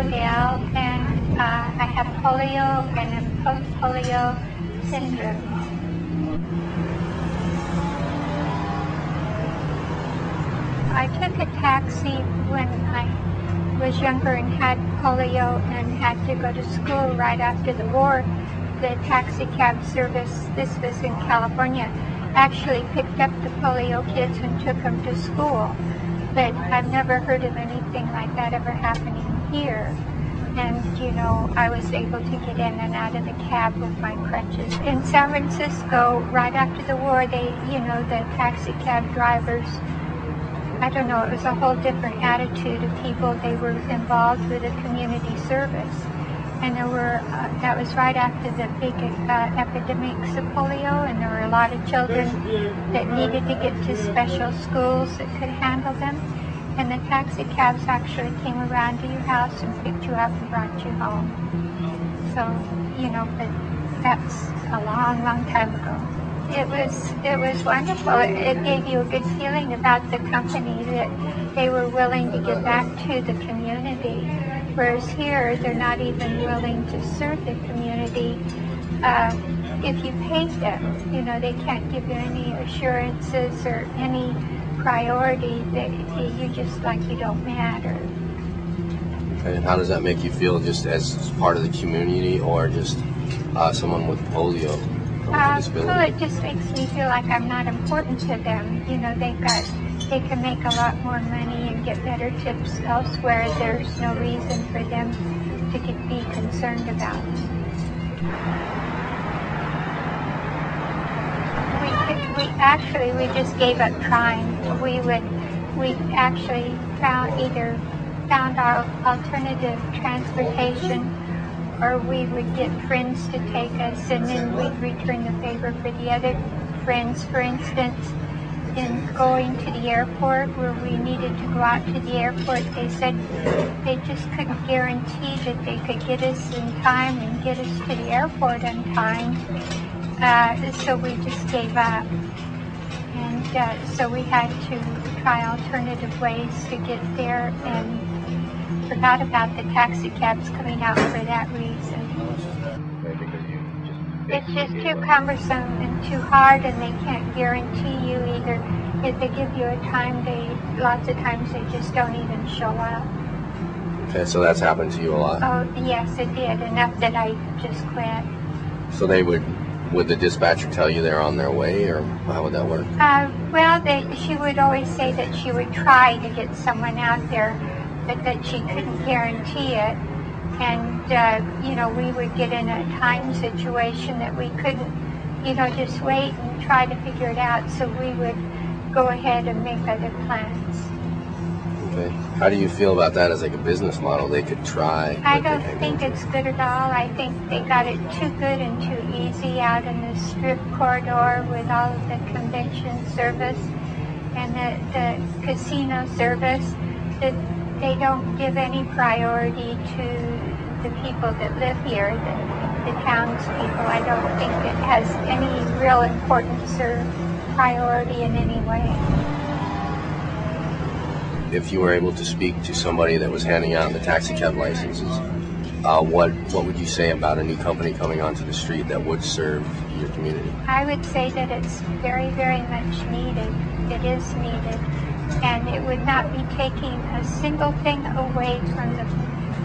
O'Dell, and I have polio and a post-polio syndrome. I took a taxi when I was younger and had polio and had to go to school right after the war. The taxicab service, this was in California, actually picked up the polio kids and took them to school. But I've never heard of anything like that ever happening here. And, you know, I was able to get in and out of the cab with my crutches. In San Francisco, right after the war, they, you know, the taxicab drivers, I don't know, it was a whole different attitude of people. They were involved with a community service. And there were, that was right after the big epidemics of polio, and there were a lot of children that needed to get to special schools that could handle them. And the taxi cabs actually came around to your house and picked you up and brought you home. So, you know, but that's a long, long time ago. It was wonderful. It gave you a good feeling about the company that they were willing to give back to the community. Whereas here, they're not even willing to serve the community if you pay them. You know, they can't give you any assurances or any priority. You just like you don't matter. Okay, and how does that make you feel, just as part of the community or just someone with polio? Well, it just makes me feel like I'm not important to them. You know, they can make a lot more money and get better tips elsewhere. There's no reason for them to be concerned about it. We just gave up trying. We actually found our alternative transportation, or we would get friends to take us, and then we'd return the favor for the other friends. For instance, in going to the airport, where we needed to go out to the airport, they said they just couldn't guarantee that they could get us in time and get us to the airport on time. So we just gave up. And so we had to try alternative ways to get there, and forgot about the taxi cabs coming out for that reason. It's just too cumbersome and too hard, and they can't guarantee you either. If they give you a time, lots of times they just don't even show up. Okay, so that's happened to you a lot? Oh, yes, it did. Enough that I just quit. So would the dispatcher tell you they're on their way, or how would that work? Well, she would always say that she would try to get someone out there, but that she couldn't guarantee it. And, you know, we would get in a time situation that we couldn't, you know, just wait and try to figure it out. So we would go ahead and make other plans. Okay. How do you feel about that as like a business model? They could try. I don't think it's good at all. I think they got it too good and too easy out in the strip corridor with all of the convention service and the casino service. They don't give any priority to the people that live here, the townspeople. I don't think it has any real importance or priority in any way. If you were able to speak to somebody that was handing out the taxicab licenses, what would you say about a new company coming onto the street that would serve your community? I would say that it's very, very much needed. It is needed. And it would not be taking a single thing away from the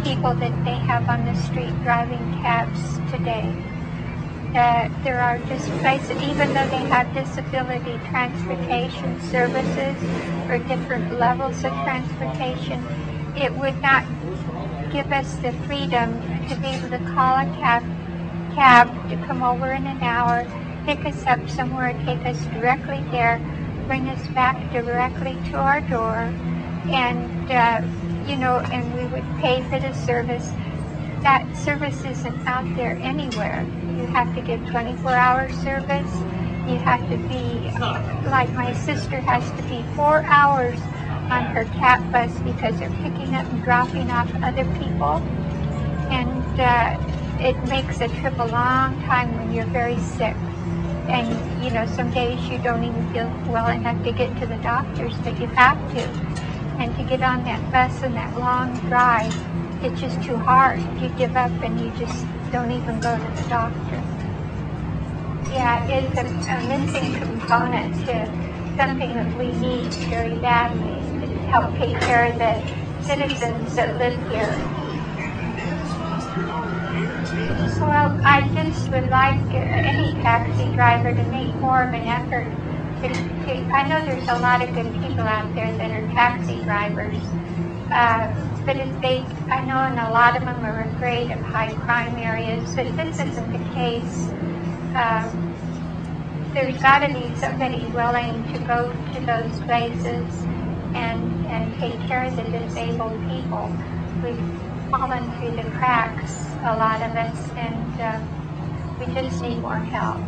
people that they have on the street driving cabs today. There are just places, even though they have disability transportation services or different levels of transportation, it would not give us the freedom to be able to call a cab to come over in an hour, pick us up somewhere, take us directly there, bring us back directly to our door, and you know, and we would pay for the service. That service isn't out there anywhere. You have to get 24-hour service. You have to be, like my sister has to be 4 hours on her cat bus because they're picking up and dropping off other people. And it makes a trip a long time when you're very sick. And, you know, some days you don't even feel well enough to get to the doctors, but you have to. And to get on that bus and that long drive it's just too hard. You give up and you just don't even go to the doctor. Yeah, it's a missing component to something that we need very badly to help take care of the citizens that live here. Well, I just would like any taxi driver to make more of an effort I know there's a lot of good people out there that are taxi drivers, but I know and a lot of them are afraid of high crime areas, but this isn't the case. There's got to be somebody willing to go to those places and take care of the disabled people. We've fallen through the cracks, a lot of us, and we just need more help.